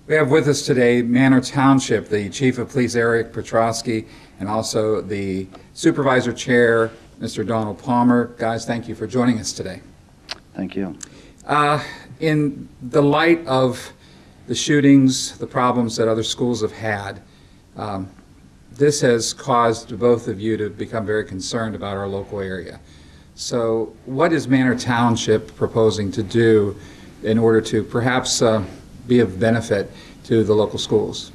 We have with us today Manor Township, the Chief of Police Eric Petrosky, and also the Supervisor Chair, Mr. Donald Palmer. Guys, thank you for joining us today. Thank you. In the light of the shootings, the problems that other schools have had, this has caused both of you to become very concerned about our local area. So what is Manor Township proposing to do in order to perhaps be of benefit to the local schools?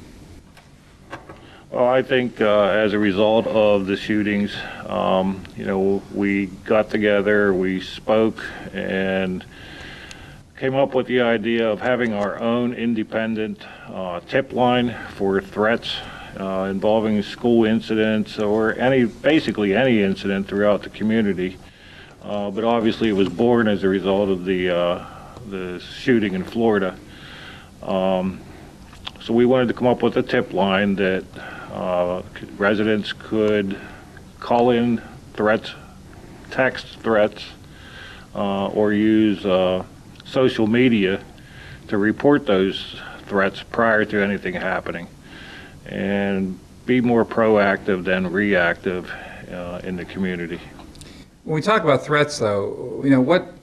Well, I think as a result of the shootings, we got together, we spoke, and came up with the idea of having our own independent tip line for threats involving school incidents or basically any incident throughout the community. But obviously it was born as a result of the shooting in Florida. So we wanted to come up with a tip line that residents could call in threats, text threats, or use social media to report those threats prior to anything happening, and be more proactive than reactive in the community. When we talk about threats, though,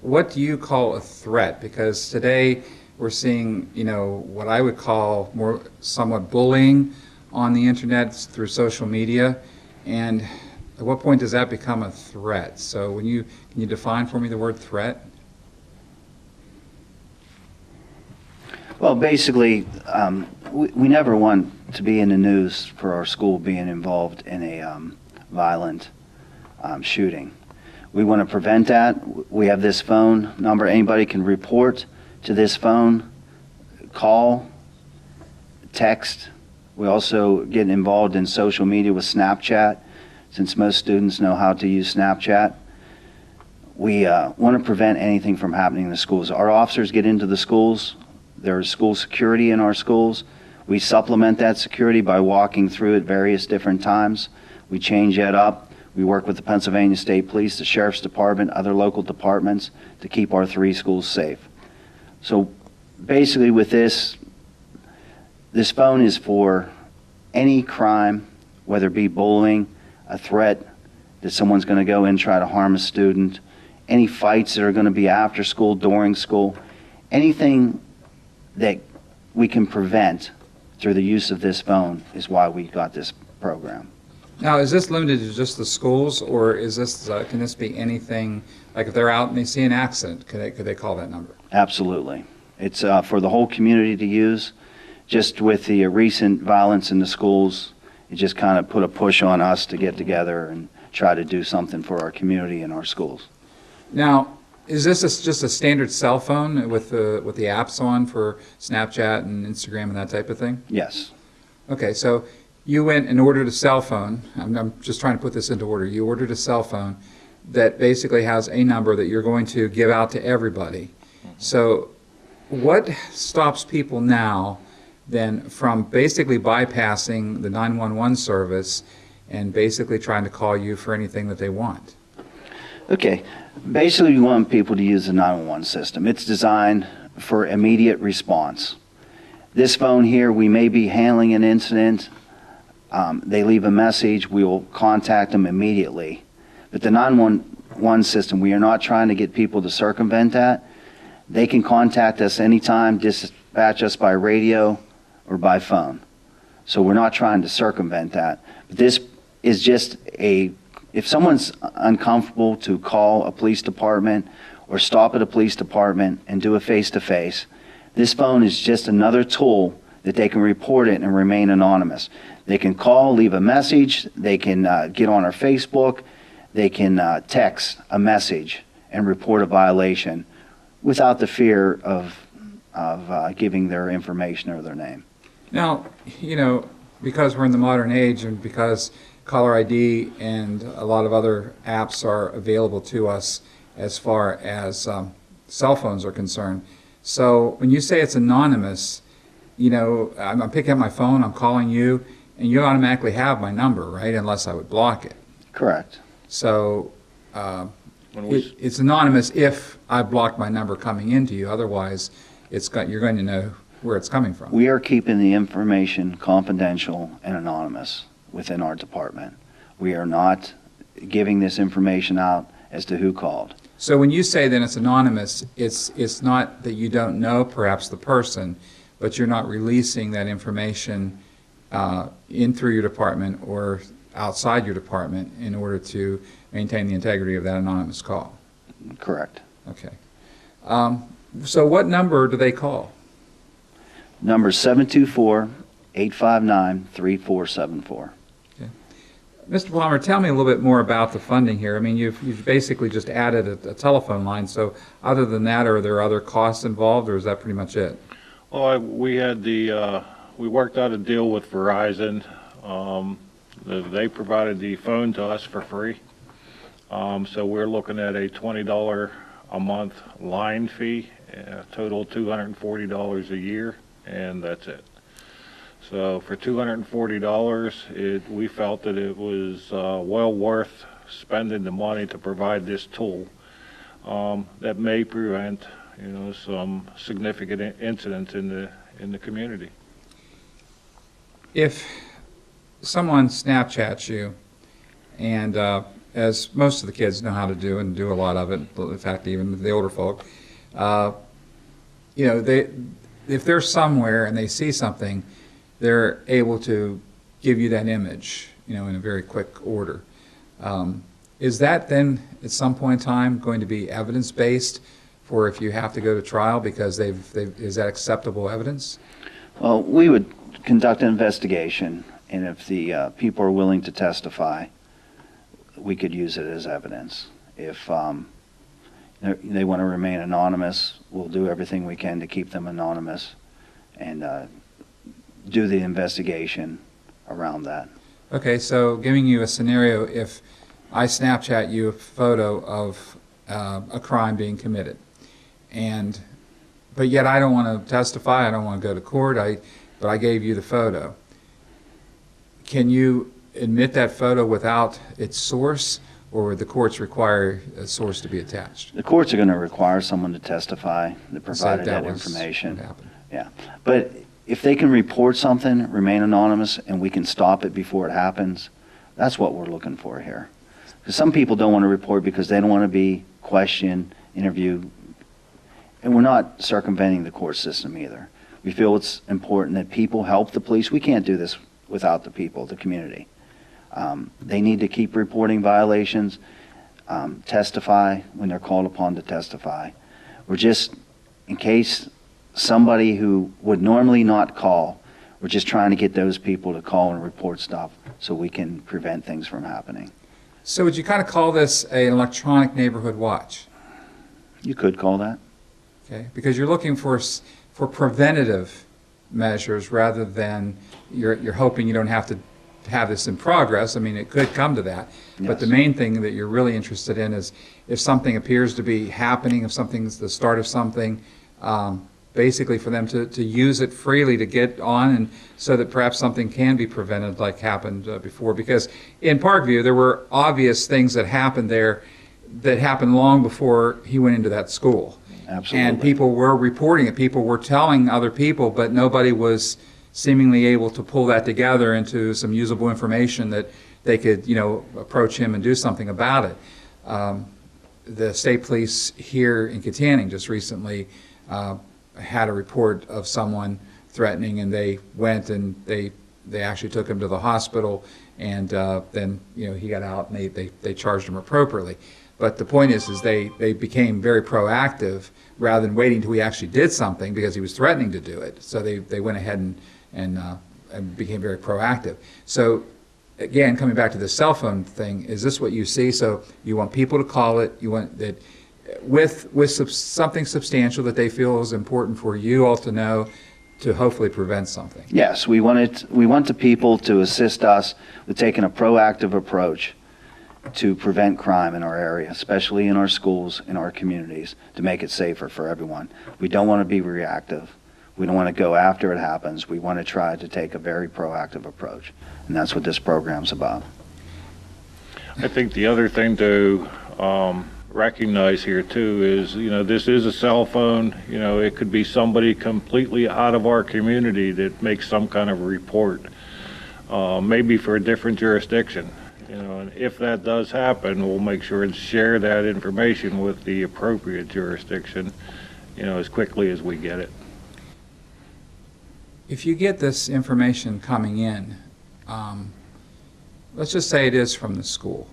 what do you call a threat? Because today we're seeing, what I would call more somewhat bullying on the internet through social media, and at what point does that become a threat? So can you define for me the word threat? Well, basically, we never want to be in the news for our school being involved in a violent shooting. We want to prevent that. We have this phone number. Anybody can report to this phone, call, text. We also get involved in social media with Snapchat, since most students know how to use Snapchat. We want to prevent anything from happening in the schools. Our officers get into the schools. There's school security in our schools. We supplement that security by walking through at various different times. We change that up. We work with the Pennsylvania State Police, the Sheriff's Department, other local departments to keep our 3 schools safe. So basically with this phone is for any crime, whether it be bullying, a threat that someone's going to go in and try to harm a student, any fights that are going to be after school, during school, anything that we can prevent through the use of this phone is why we got this program. Now, is this limited to just the schools, or is this can this be anything? Like if they're out and they see an accident, could they call that number? Absolutely. It's for the whole community to use. Just with the recent violence in the schools, it just kind of put a push on us to get together and try to do something for our community and our schools. Now, is this just a standard cell phone with the apps on for Snapchat and Instagram and that type of thing? Yes. Okay, so you went and ordered a cell phone. I'm just trying to put this into order. You ordered a cell phone that basically has a number that you're going to give out to everybody. So what stops people now then from basically bypassing the 911 service and basically trying to call you for anything that they want? Okay. Basically, we want people to use the 911 system. It's designed for immediate response. This phone here, we may be handling an incident. They leave a message. We will contact them immediately. But the 911 system, we are not trying to get people to circumvent that. They can contact us anytime, dispatch us by radio or by phone. So we're not trying to circumvent that. But this is just if someone's uncomfortable to call a police department or stop at a police department and do a face-to-face, this phone is just another tool that they can report it and remain anonymous. They can call, leave a message, they can get on our Facebook, they can text a message and report a violation without the fear of giving their information or their name. Now, because we're in the modern age and because caller ID and a lot of other apps are available to us as far as cell phones are concerned. So when you say it's anonymous, I'm picking up my phone, I'm calling you, and you automatically have my number, right? Unless I would block it. Correct. So it's anonymous if I block my number coming into you. Otherwise, you're going to know where it's coming from. We are keeping the information confidential and anonymous within our department. We are not giving this information out as to who called. So when you say that it's anonymous, it's not that you don't know perhaps the person, but you're not releasing that information in through your department or outside your department in order to maintain the integrity of that anonymous call. Correct. Okay. So what number do they call? Number 724-859-3474. Mr. Palmer, tell me a little bit more about the funding here. I mean, you've basically just added a telephone line. So other than that, are there other costs involved, or is that pretty much it? Well, we worked out a deal with Verizon. They provided the phone to us for free. So we're looking at a $20 a month line fee, total $240 a year, and that's it. So for $240, we felt that it was well worth spending the money to provide this tool that may prevent, some significant incidents in the community. If someone Snapchats you, and as most of the kids know how to do and do a lot of it, in fact, even the older folk, if they're somewhere and they see something, they're able to give you that image, in a very quick order. Is that then, at some point in time, going to be evidence-based for if you have to go to trial because is that acceptable evidence? Well, we would conduct an investigation, and if the people are willing to testify, we could use it as evidence. If they want to remain anonymous, we'll do everything we can to keep them anonymous and do the investigation around that. Okay, so giving you a scenario, if I Snapchat you a photo of a crime being committed, but yet I don't want to testify, I don't want to go to court, but I gave you the photo. Can you admit that photo without its source, or would the courts require a source to be attached? The courts are going to require someone to testify that provided So that was information. what happened. Yeah, but if they can report something, remain anonymous, and we can stop it before it happens, that's what we're looking for here. Because some people don't want to report because they don't want to be questioned, interviewed, and we're not circumventing the court system either. We feel it's important that people help the police. We can't do this without the people, the community. They need to keep reporting violations, testify when they're called upon to testify. We're just, in case somebody who would normally not call, we're just trying to get those people to call and report stuff so we can prevent things from happening. So would you kind of call this an electronic neighborhood watch? You could call that. Okay, because you're looking for preventative measures rather than you're hoping you don't have to have this in progress. I mean, it could come to that. Yes. But the main thing that you're really interested in is if something appears to be happening, if something's the start of something, basically for them to use it freely to get on, and so that perhaps something can be prevented like happened before. Because in Parkview, there were obvious things that happened there that happened long before he went into that school. Absolutely. And people were reporting it. People were telling other people, but nobody was seemingly able to pull that together into some usable information that they could, approach him and do something about it. The state police here in Katanning just recently had a report of someone threatening, and they went and they actually took him to the hospital, and then he got out and they charged him appropriately. But the point is they became very proactive rather than waiting until he actually did something because he was threatening to do it. So they went ahead and became very proactive. So again, coming back to the cell phone thing, is this what you see? So you want people to call it, you want that with something substantial that they feel is important for you all to know to hopefully prevent something. Yes, we want the people to assist us with taking a proactive approach to prevent crime in our area, especially in our schools, in our communities, to make it safer for everyone. We don't want to be reactive. We don't want to go after it happens. We want to try to take a very proactive approach, and that's what this program's about. I think the other thing to recognize here too is, this is a cell phone. It could be somebody completely out of our community that makes some kind of report, maybe for a different jurisdiction. And if that does happen, we'll make sure and share that information with the appropriate jurisdiction, as quickly as we get it. If you get this information coming in, let's just say it is from the school,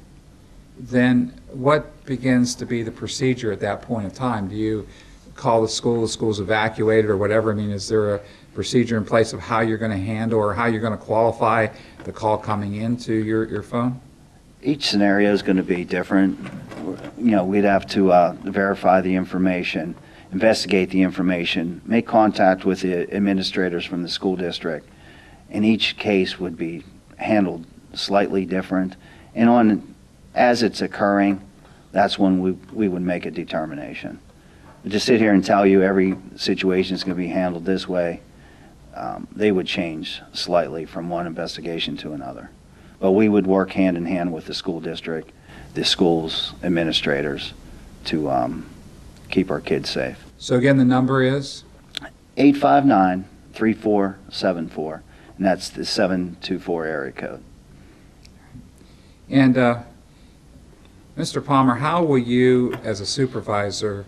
then what begins to be the procedure at that point in time? Do you call the school's evacuated or whatever? I mean, is there a procedure in place of how you're going to handle or how you're going to qualify the call coming into your phone? Each scenario is going to be different. We'd have to verify the information, investigate the information, make contact with the administrators from the school district, and each case would be handled slightly different. And as it's occurring, that's when we would make a determination. But to sit here and tell you every situation is going to be handled this way, they would change slightly from one investigation to another. But we would work hand in hand with the school district, the school's administrators, to keep our kids safe. So again, the number is? 859-3474, and that's the 724 area code. And Mr. Palmer, how will you, as a supervisor,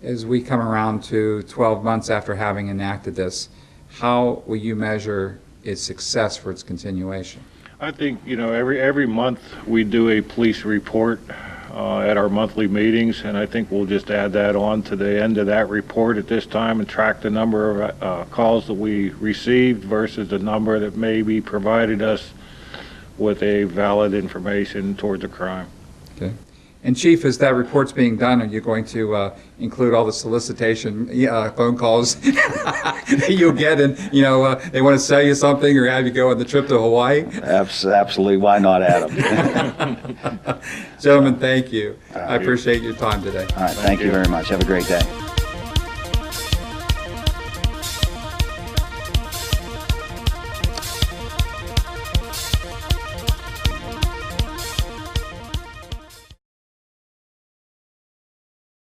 as we come around to 12 months after having enacted this, how will you measure its success for its continuation? I think, every month we do a police report at our monthly meetings, and I think we'll just add that on to the end of that report at this time and track the number of calls that we received versus the number that maybe provided us with a valid information towards a crime. Okay. And Chief, as that report's being done, are you going to include all the solicitation phone calls that you'll get, and they want to sell you something or have you go on the trip to Hawaii? Absolutely. Why not, Adam? Gentlemen, thank you. I appreciate your time today. All right. Thank you very much. Have a great day.